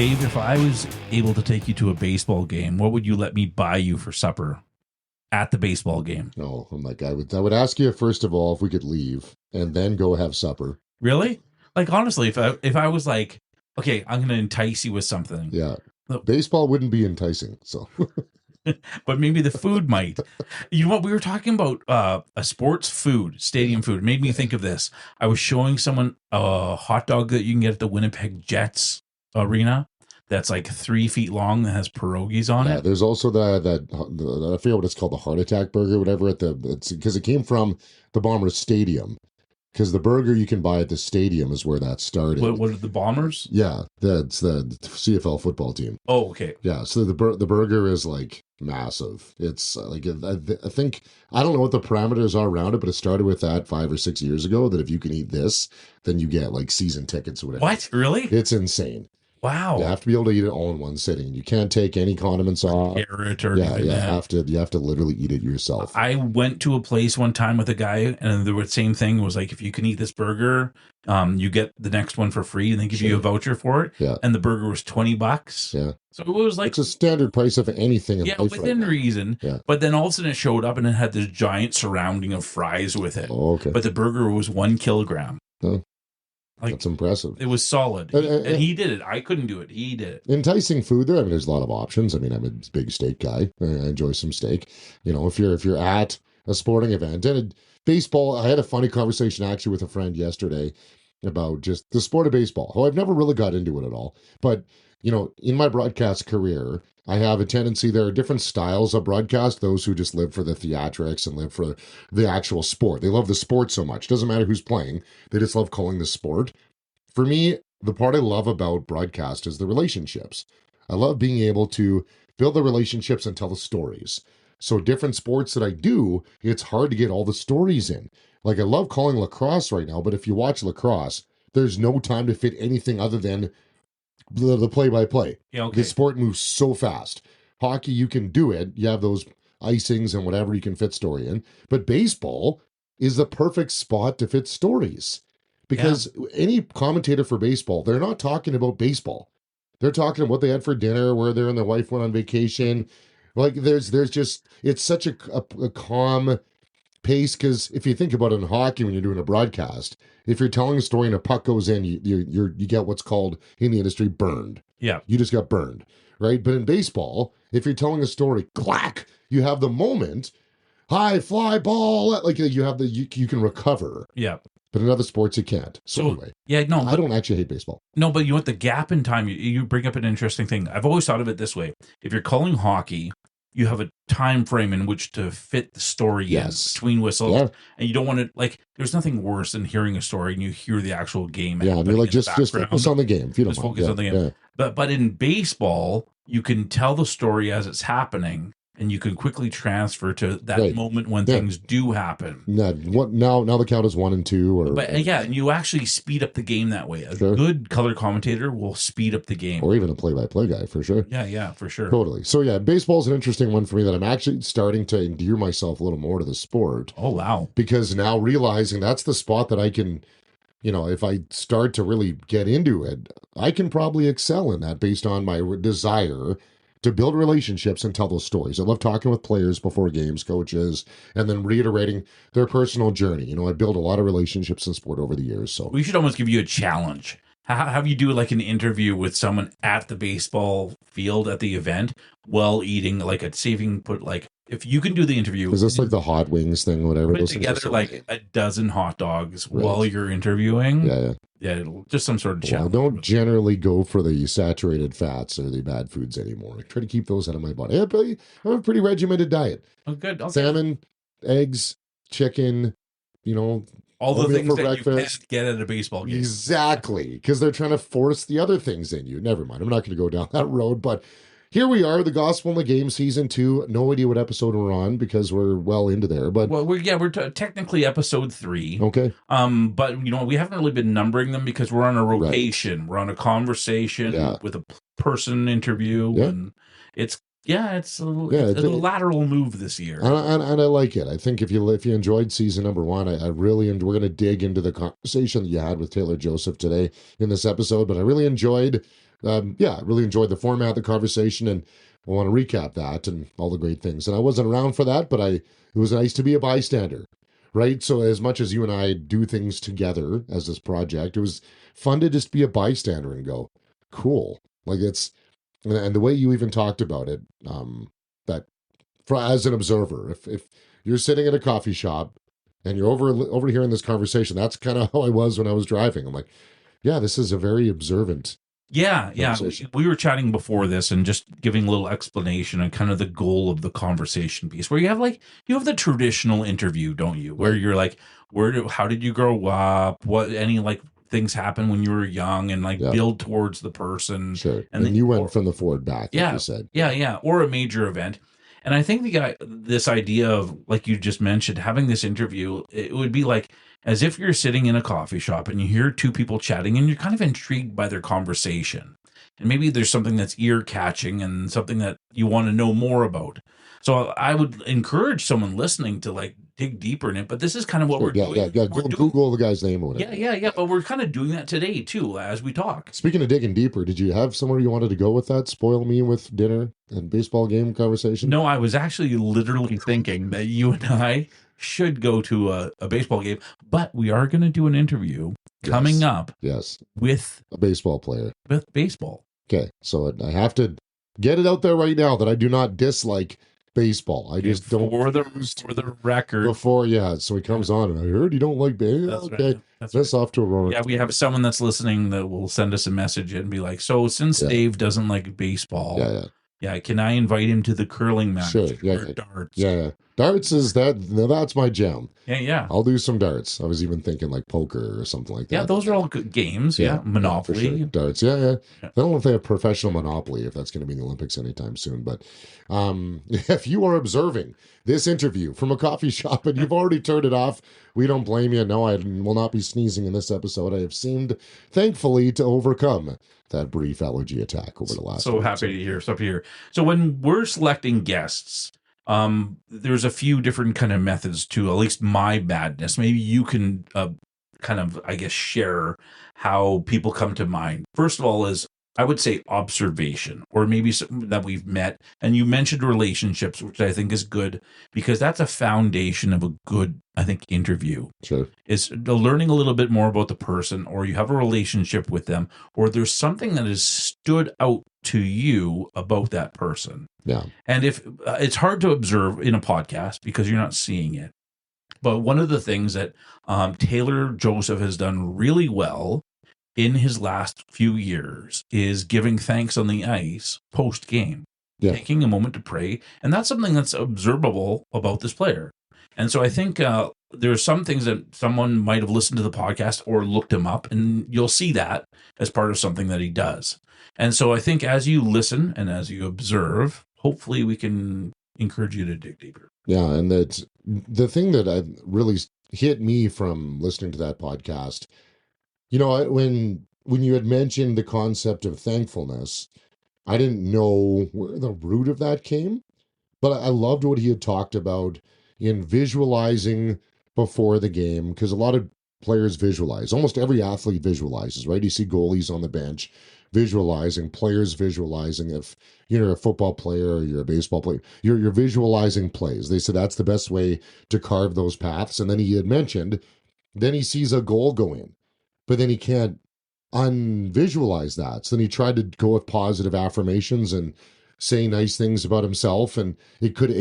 Dave, if I was able to take you to a baseball game, what would you let me buy you for supper at the baseball game? Oh, I'm like, I would ask you first of all if we could leave and then go have supper. Really? Like, honestly, if I was like, okay, I'm going to entice you with something. Yeah. Baseball wouldn't be enticing, so. But maybe the food might. You know what? We were talking about a sports food, stadium food. It made me think of this. I was showing someone a hot dog that you can get at the Winnipeg Jets arena that's like 3 feet long that has pierogies on it. There's also that I forget what it's called, the heart attack burger, whatever. Because it came from the Bombers Stadium. Because the burger you can buy at the stadium is where that started. What are the Bombers? Yeah, that's the CFL football team. Oh, okay. Yeah, so the burger is like massive. It's like I think I don't know what the parameters are around it, but it started with that 5 or 6 years ago. That if you can eat this, then you get like season tickets or whatever. What? Really? It's insane. Wow. You have to be able to eat it all in one sitting. You can't take any condiments off. Carrot or You have to literally eat it yourself. I went to a place one time with a guy, and the same thing was like, if you can eat this burger, you get the next one for free, and they give you a voucher for it. Yeah. And the burger was $20. Yeah. So it was like it's a standard price of anything in life within right reason. Yeah. But then all of a sudden it showed up, and it had this giant surrounding of fries with it. Oh, okay. But the burger was 1 kilogram. Oh. Like, that's impressive. It was solid. And he did it. I couldn't do it. He did it. Enticing food there. I mean, there's a lot of options. I mean, I'm a big steak guy. I enjoy some steak. You know, if you're at a sporting event and baseball, I had a funny conversation actually with a friend yesterday about just the sport of baseball. Oh, I've never really got into it at all. But, you know, in my broadcast career, I have a tendency, there are different styles of broadcast, those who just live for the theatrics and live for the actual sport. They love the sport so much. Doesn't matter who's playing. They just love calling the sport. For me, the part I love about broadcast is the relationships. I love being able to build the relationships and tell the stories. So different sports that I do, it's hard to get all the stories in. Like I love calling lacrosse right now, but if you watch lacrosse, there's no time to fit anything other than the play-by-play. Yeah, okay. The sport moves so fast. Hockey, you can do it. You have those icings and whatever you can fit story in. But baseball is the perfect spot to fit stories. Because any commentator for baseball, they're not talking about baseball. They're talking about what they had for dinner, where their and their wife went on vacation. Like there's just, it's such a calm pace. Because if you think about it in hockey, when you're doing a broadcast, if you're telling a story and a puck goes in, you get what's called in the industry burned. Yeah. You just got burned, right? But in baseball, if you're telling a story, clack, you have the moment, high fly ball, like you have you can recover. Yeah. But in other sports, you can't. So anyway, I don't actually hate baseball. No, but you know what? The gap in time, you bring up an interesting thing. I've always thought of it this way. If you're calling hockey, you have a time frame in which to fit the story in between whistles. And you don't want to, like, there's nothing worse than hearing a story and you hear the actual game. Yeah, and you're like, just focus on the game. If you don't focus on the game. But in baseball, you can tell the story as it's happening. And you can quickly transfer to that moment when things do happen. Now the count is 1 and 2, and you actually speed up the game that way. A good color commentator will speed up the game, or even a play-by-play guy for sure. Yeah, for sure, totally. So baseball's an interesting one for me that I'm actually starting to endear myself a little more to the sport. Oh wow! Because now realizing that's the spot that I can, if I start to really get into it, I can probably excel in that based on my desire to build relationships and tell those stories. I love talking with players before games, coaches, and then reiterating their personal journey. I built a lot of relationships in sport over the years. So we should almost give you a challenge. Have you do like an interview with someone at the baseball field at the event while eating, like a saving put like, if you can do the interview. Is this like the hot wings thing, whatever? Put together like a dozen hot dogs while you're interviewing. Yeah, just some sort of challenge. I don't generally go for the saturated fats or the bad foods anymore. I try to keep those out of my body. I have a pretty regimented diet. Oh, good. Okay. Salmon, eggs, chicken, all the things that you can't get at a baseball game. Exactly, because they're trying to force the other things in you. Never mind. I'm not going to go down that road, but here we are, the Gospel in the Game, season 2. No idea what episode we're on because we're well into there. But we're technically episode 3. Okay. But we haven't really been numbering them because we're on a rotation. Right. We're on a conversation with a person interview, and it's a lateral move this year, and I like it. I think if you enjoyed season number 1, I really we're going to dig into the conversation that you had with Talor Joseph today in this episode. But I really enjoyed yeah, I really enjoyed the format of the conversation, and I want to recap that and all the great things. And I wasn't around for that, but it was nice to be a bystander, right? So as much as you and I do things together as this project, it was fun to just be a bystander and go, cool. Like and the way you even talked about it, that as an observer, if you're sitting in a coffee shop and you're over hearing this conversation, that's kind of how I was when I was driving. I'm like, yeah, this is a very observant Yeah, yeah. conversation. We were chatting before this and just giving a little explanation on kind of the goal of the conversation piece, where you have the traditional interview, don't you? Where Right. you're like, how did you grow up? What any like things happen when you were young, and like Yeah, build towards the person, sure. and And you or, went from the forward back, like you yeah, said. yeah, or a major event. And I think this idea of, like you just mentioned, having this interview, it would be like as if you're sitting in a coffee shop and you hear two people chatting and you're kind of intrigued by their conversation. And maybe there's something that's ear catching and something that you want to know more about. So I would encourage someone listening to like dig deeper in it. But this is kind of what Sure. we're Yeah, doing. yeah. We're doing, Google the guy's name or whatever. yeah. But we're kind of doing that today too as we talk. Speaking of digging deeper, did you have somewhere you wanted to go with that? Spoil me with dinner and baseball game conversation? No, I was actually literally thinking that you and I should go to a baseball game, but we are going to do an interview coming Yes. up Yes. with A baseball player. baseball. Okay. So I have to get it out there right now that I do not dislike baseball. I just don't for the choose to for the record. before, yeah. So he comes on and I heard you don't like baseball. That's Okay. right. That's That's off to a roaring. Yeah, we have someone that's listening that will send us a message and be like, "So since Yeah. Dave doesn't like baseball, Yeah. yeah, can I invite him to the curling match Sure. Yeah. or darts?" Yeah. Darts is that. No, that's my jam. Yeah. I'll do some darts. I was even thinking like poker or something like that. Yeah, those are all good games. Yeah, for Monopoly. sure. Darts. Yeah. I don't know if they have professional Monopoly, if that's going to be in the Olympics anytime soon. But if you are observing this interview from a coffee shop and you've already turned it off, we don't blame you. No, I will not be sneezing in this episode. I have seemed, thankfully, to overcome that brief allergy attack over the last So week. happy to hear stuff here. So when we're selecting guests, there's a few different kind of methods to at least my madness. Maybe you can kind of, I guess, share how people come to mind. First of all is, I would say, observation, or maybe something that we've met. And you mentioned relationships, which I think is good because that's a foundation of a good, I think, interview. Sure. Is learning a little bit more about the person, or you have a relationship with them, or there's something that has stood out to you about that person. Yeah. And if it's hard to observe in a podcast because you're not seeing it. But one of the things that Talor Joseph has done really well in his last few years is giving thanks on the ice post game, taking a moment to pray. And that's something that's observable about this player. And so I think there's some things that someone might have listened to the podcast or looked him up, and you'll see that as part of something that he does. And so I think as you listen and as you observe, hopefully we can encourage you to dig deeper. Yeah, and that's the thing that really hit me from listening to that podcast. You know, when you had mentioned the concept of thankfulness, I didn't know where the root of that came, but I loved what he had talked about in visualizing before the game, because a lot of players visualize. Almost every athlete visualizes, right? You see goalies on the bench visualizing, players visualizing. If you're a football player or you're a baseball player, you're visualizing plays. They said that's the best way to carve those paths. And then he had mentioned, then he sees a goal go in, but then he can't unvisualize that. So then he tried to go with positive affirmations and say nice things about himself, and it couldn't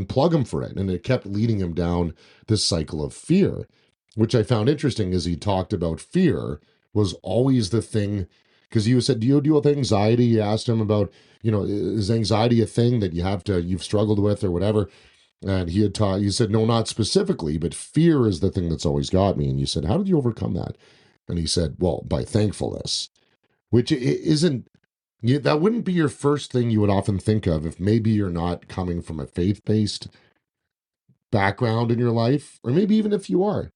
unplug him for it, and it kept leading him down this cycle of fear, which I found interesting. As he talked about fear was always the thing, because you said, do you deal with anxiety? You asked him about, is anxiety a thing that you've struggled with or whatever? And you said, no, not specifically, but fear is the thing that's always got me. And you said, how did you overcome that? And he said, well, by thankfulness, which isn't, that wouldn't be your first thing you would often think of if maybe you're not coming from a faith-based background in your life, or maybe even if you are.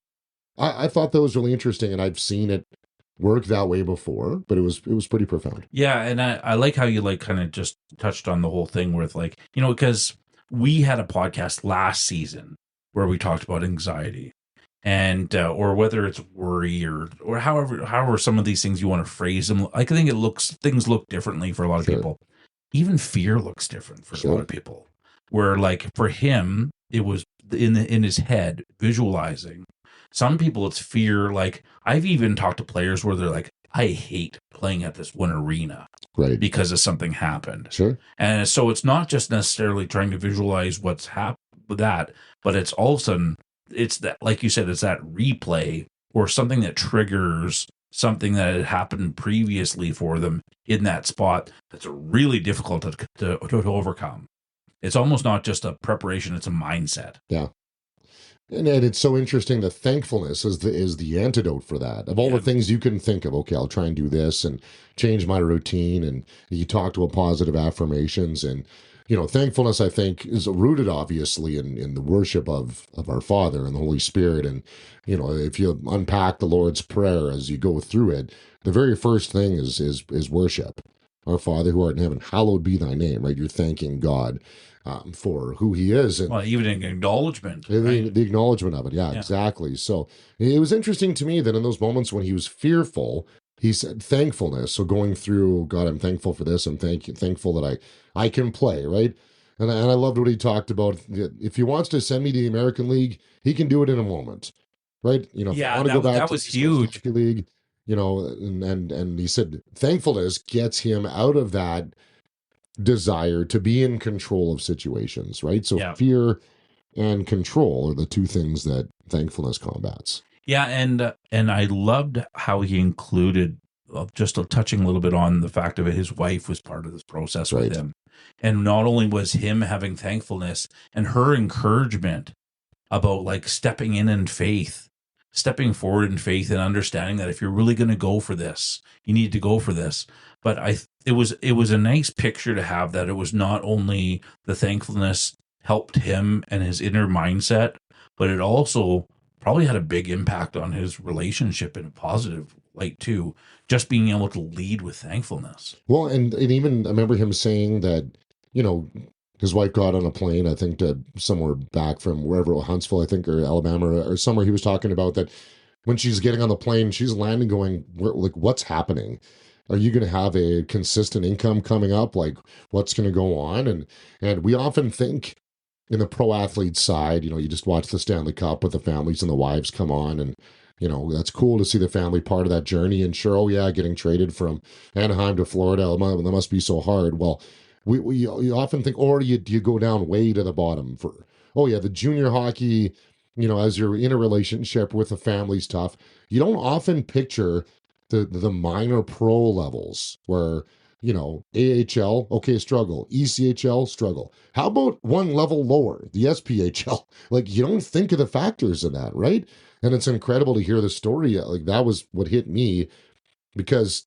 I thought that was really interesting, and I've seen it work that way before, but it was pretty profound. Yeah, and I like how you kind of just touched on the whole thing with because we had a podcast last season where we talked about anxiety. and or whether it's worry or however some of these things you want to phrase them. I think things look differently for a lot of Sure. people. Even fear looks different for a lot Sure. of people. Where like for him, it was in his head visualizing. Some people it's fear. Like I've even talked to players where they're like, I hate playing at this one arena Right. because of something happened. Sure. And so it's not just necessarily trying to visualize what's happened with that, but it's all of a sudden, it's that, like you said, it's that replay or something that triggers something that had happened previously for them in that spot that's really difficult to overcome. It's almost not just a preparation, it's a mindset. Yeah. And it's so interesting that thankfulness is the antidote for that. Of all Yeah. the things you can think of, okay, I'll try and do this and change my routine. And you talk to a positive affirmations. And, thankfulness, I think, is rooted obviously in the worship of our Father and the Holy Spirit. And, if you unpack the Lord's Prayer as you go through it, the very first thing is worship. Our Father who art in heaven, hallowed be thy name, right? You're thanking God for who he is. And Well, even an acknowledgement. the acknowledgement of it. Yeah, Yeah. exactly. So it was interesting to me that in those moments when he was fearful, he said thankfulness. So going through, God, I'm thankful for this. I'm thankful that I can play, right? And I loved what he talked about. If he wants to send me to the American League, he can do it in a moment, right? If I want to go back that to was the East Coast huge. Hockey League, and he said thankfulness gets him out of that desire to be in control of situations, right? So Yeah. fear and control are the two things that thankfulness combats. Yeah, and I loved how he included just touching a little bit on the fact of it. His wife was part of this process Right. with him, and not only was him having thankfulness and her encouragement about like stepping in faith, stepping forward in faith, and understanding that if you're really going to go for this, you need to go for this. But it was a nice picture to have that it was not only the thankfulness helped him and his inner mindset, but it also probably had a big impact on his relationship in a positive light too. Just being able to lead with thankfulness. Well, and even I remember him saying that, his wife got on a plane, I think, to somewhere back from wherever, Huntsville, I think, or Alabama, or somewhere. He was talking about that when she's getting on the plane, she's landing going, like, what's happening? Are you going to have a consistent income coming up? Like, what's going to go on? And we often think in the pro athlete side, you just watch the Stanley Cup with the families and the wives come on, and that's cool to see the family part of that journey. And sure, oh yeah, getting traded from Anaheim to Florida, that must be so hard. Well, you often think, or do you go down way to the bottom for, oh yeah, the junior hockey, as you're in a relationship with the family stuff, you don't often picture the minor pro levels where, AHL, okay, struggle, ECHL, struggle. How about one level lower, the SPHL? Like, you don't think of the factors in that, right? And it's incredible to hear the story. Like, that was what hit me, because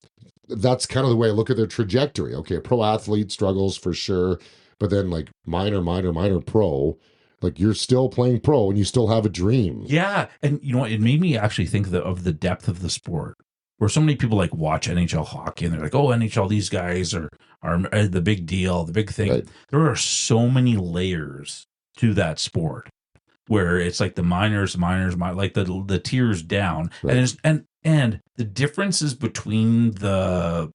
that's kind of the way I look at their trajectory. Okay, pro athlete struggles for sure, but then like minor pro, like you're still playing pro and you still have a dream. Yeah, and it made me actually think of the depth of the sport, where so many people like watch NHL hockey and they're like, "Oh, NHL, these guys are the big deal, the big thing." Right. There are so many layers to that sport, where it's like the minors, like the tiers down, Right. and the differences between the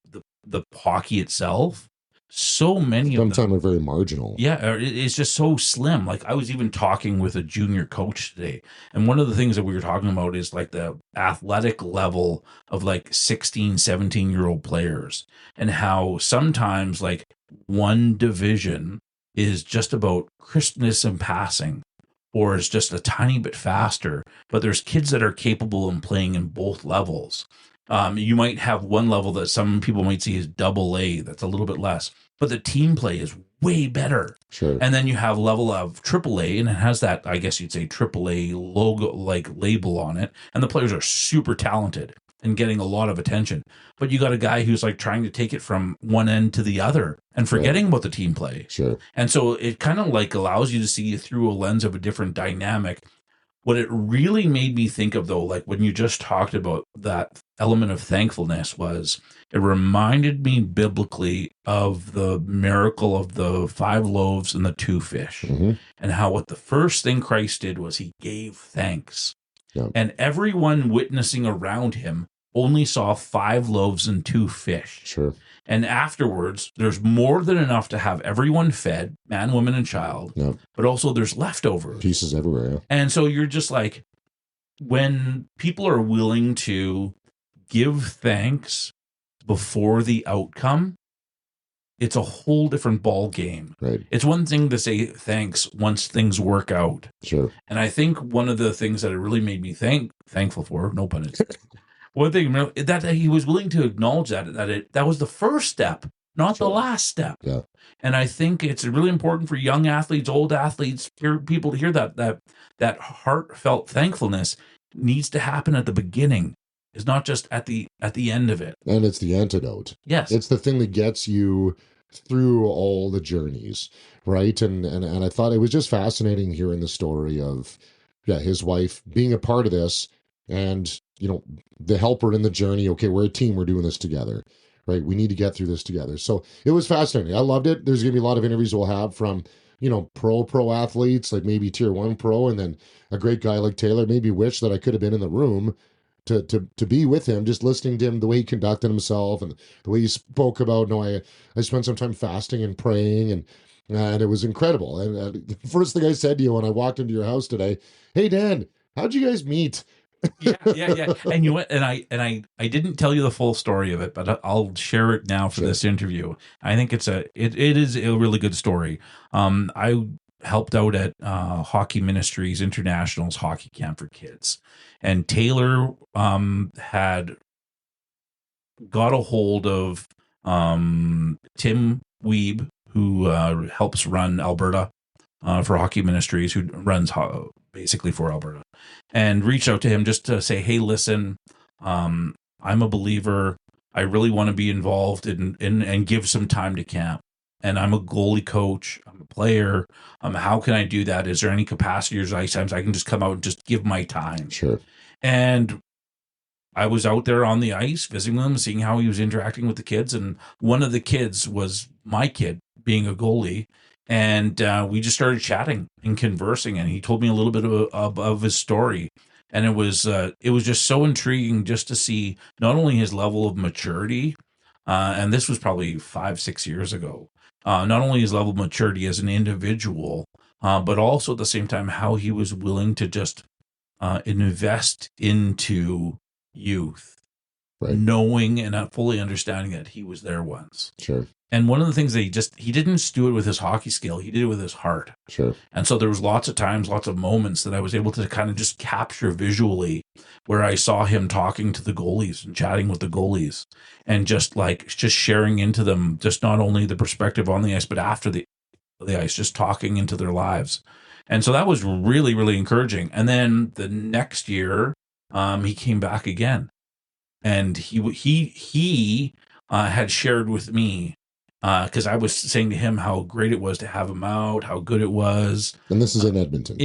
hockey itself. So many of them, Sometimes are very marginal. yeah, it's just so slim. Like I was even talking with a junior coach today, and one of the things that we were talking about is like the athletic level of like 16, 17-year-old players, and how sometimes like one division is just about crispness and passing, or is just a tiny bit faster, but there's kids that are capable in playing in both levels. You might have one level that some people might see as double A, that's a little bit less, but the team play is way better. Sure. And then you have level of triple A, and it has that, I guess you'd say, triple A logo, like label on it. And the players are super talented and getting a lot of attention. But you got a guy who's like trying to take it from one end to the other and forgetting about the team play. Sure. And so it kind of like allows you to see through a lens of a different dynamic. What it really made me think of, though, like when you just talked about that element of thankfulness, was it reminded me biblically of the miracle of the 5 loaves and the 2 fish, Mm-hmm. and how what the first thing Christ did was he gave thanks. Yeah. And everyone witnessing around him only saw 5 loaves and 2 fish. Sure. And afterwards, there's more than enough to have everyone fed, man, woman, and child. Yeah. But also there's leftovers. Pieces everywhere. Yeah. And so you're just like, when people are willing to give thanks before the outcome, it's a whole different ball game. Right. It's one thing to say thanks once things work out. Sure. And I think one of the things that it really made me thankful for, no pun intended, one thing that he was willing to acknowledge that was the first step, not the last step. Yeah. And I think it's really important for young athletes, old athletes, people to hear that heartfelt thankfulness needs to happen at the beginning. It's not just at the end of it. And it's the antidote. Yes. It's the thing that gets you through all the journeys, right? And I thought it was just fascinating hearing the story of his wife being a part of this, and the helper in the journey. Okay, we're a team, we're doing this together, right? We need to get through this together. So it was fascinating. I loved it. There's gonna be a lot of interviews we'll have from pro athletes, like maybe tier 1 pro, and then a great guy like Talor. Maybe wish that I could have been in the room to be with him, just listening to him, the way he conducted himself and the way he spoke about, I spent some time fasting and praying, and it was incredible. And the first thing I said to you when I walked into your house today, hey, Dan, how'd you guys meet? Yeah. And you went, and I didn't tell you the full story of it, but I'll share it now for this interview. I think it is a really good story. I helped out at Hockey Ministries International's hockey camp for kids, and Talor had got a hold of Tim Weeb, who helps run Alberta for Hockey Ministries, who runs basically for Alberta, and reached out to him just to say, hey, listen, I'm a believer. I really want to be involved in and give some time to camp. And I'm a goalie coach. I'm a player. How can I do that? Is there any capacity or ice times I can just come out and just give my time? Sure. And I was out there on the ice visiting him, seeing how he was interacting with the kids. And one of the kids was my kid, being a goalie. And we just started chatting and conversing. And he told me a little bit of his story. And it was just so intriguing just to see not only his level of maturity, and this was probably 5-6 years ago, not only his level of maturity as an individual, but also at the same time how he was willing to just invest into youth, right, knowing and not fully understanding that he was there once. Sure. And one of the things that he didn't just do it with his hockey skill, he did it with his heart. Sure. And so there was lots of times, lots of moments that I was able to kind of just capture visually where I saw him talking to the goalies and chatting with the goalies and just sharing into them, just not only the perspective on the ice, but after the ice, just talking into their lives. And so that was really, really encouraging. And then the next year, he came back again, and he had shared with me, because I was saying to him how great it was to have him out, how good it was. And this is in Edmonton.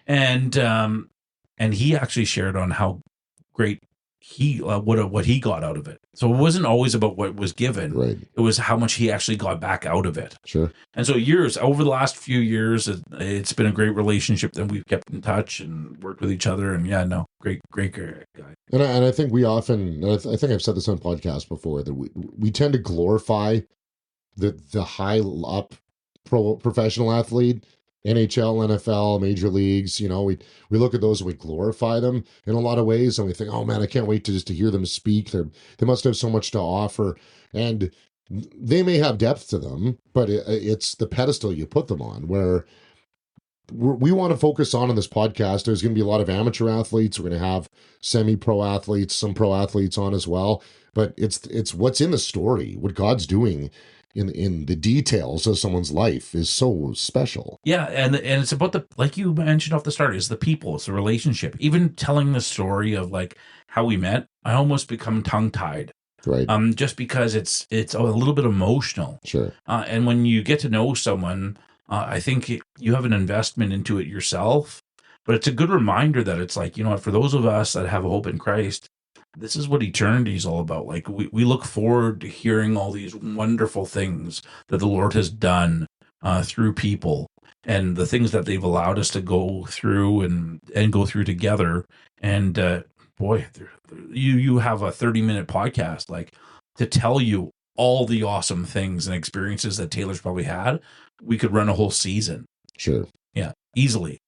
And he actually shared on how great what he got out of it. So it wasn't always about what was given. Right. It was how much he actually got back out of it. Sure. And so over the last few years, it's been a great relationship that we've kept in touch and worked with each other. And great guy. And I think we often, I think I've said this on podcasts before, that we tend to glorify the high up professional athlete, NHL, NFL, major leagues. We look at those and we glorify them in a lot of ways, and we think, oh man, I can't wait to hear them speak. They must have so much to offer, and they may have depth to them, but it's the pedestal you put them on. Where we want to focus on in this podcast, there's going to be a lot of amateur athletes. We're going to have semi-pro athletes, some pro athletes on as well. But it's what's in the story, what God's doing in the details of someone's life is so special. Yeah, and it's about like you mentioned off the start, is the people, it's the relationship. Even telling the story of how we met, I almost become tongue-tied. Right. Just because it's a little bit emotional. Sure. And when you get to know someone, I think you have an investment into it yourself. But it's a good reminder that it's for those of us that have a hope in Christ, this is what eternity is all about. We look forward to hearing all these wonderful things that the Lord has done through people. and the things that they've allowed us to go through and go through together. And boy, you have a 30-minute podcast, like, to tell you all the awesome things and experiences that Taylor's probably had. We could run a whole season. Sure. Yeah, easily.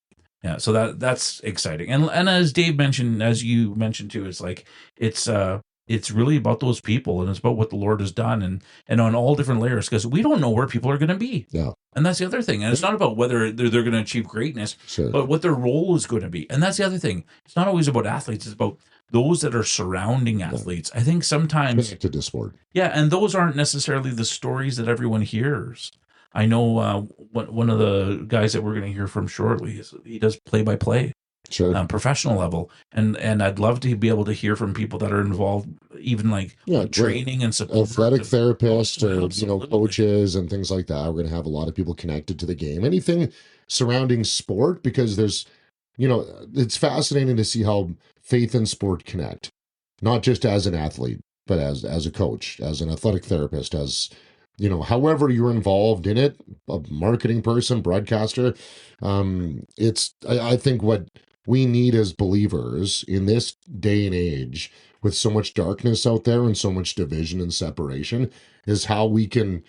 Yeah, so that's exciting. And as Dave mentioned, as you mentioned too, it's like it's really about those people, and it's about what the Lord has done, and on all different layers, because we don't know where people are going to be. Yeah. And that's the other thing. And it's not about whether they're going to achieve greatness, Sure. but what their role is going to be. And that's the other thing. It's not always about athletes. It's about those that are surrounding athletes. I think sometimes Connected to sport. Yeah, and those aren't necessarily the stories that everyone hears. I know one of the guys that we're going to hear from shortly, he does play-by-play, Sure. professional level, and I'd love to be able to hear from people that are involved, even like training and support, athletic therapists, or absolutely. coaches and things like that. We're going to have a lot of people connected to the game, anything surrounding sport, because there's, it's fascinating to see how faith and sport connect, not just as an athlete, but as a coach, as an athletic therapist, as however you're involved in it, a marketing person, broadcaster. I think what we need as believers in this day and age, with so much darkness out there and so much division and separation, is how we can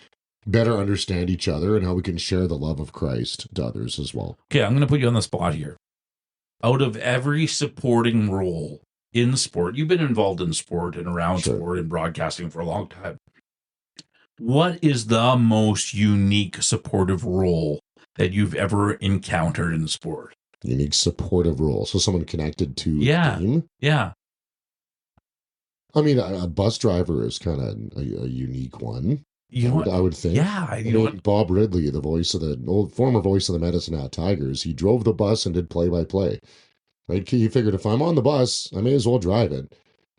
better understand each other and how we can share the love of Christ to others as well. Okay, I'm going to put you on the spot here. Out of every supporting role in sport, you've been involved in sport and around sport and broadcasting for a long time. What is the most unique supportive role that you've ever encountered in sport? Unique supportive role. So someone connected to the team? Yeah. I mean, a bus driver is kind of a unique one. I would think. Yeah. Bob Ridley, the former voice of the Medicine Hat Tigers, he drove the bus and did play-by-play. Right? He figured, if I'm on the bus, I may as well drive it.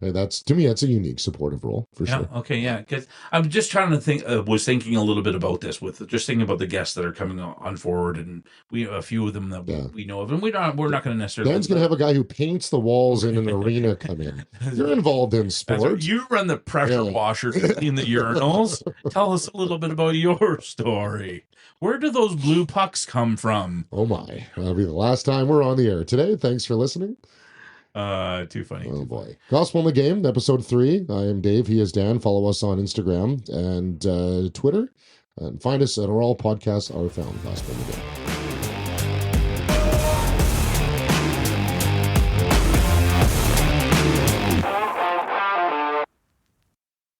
And to me, that's a unique supportive role for sure. Okay, yeah. Because I'm just trying to think. Was thinking a little bit about this with just thinking about the guests that are coming on forward, and we have a few of them that we know of, and we're not going to necessarily. Dan's going to have a guy who paints the walls in an arena come in. You're involved in sport. Right. You run the pressure washer to clean the urinals. Tell us a little bit about your story. Where do those blue pucks come from? Oh my! That'll be the last time we're on the air today. Thanks for listening. Too funny. Oh boy. Gospel in the Game, episode 3. I am Dave. He is Dan. Follow us on Instagram and Twitter. And find us at where all podcasts are found. Gospel in the Game.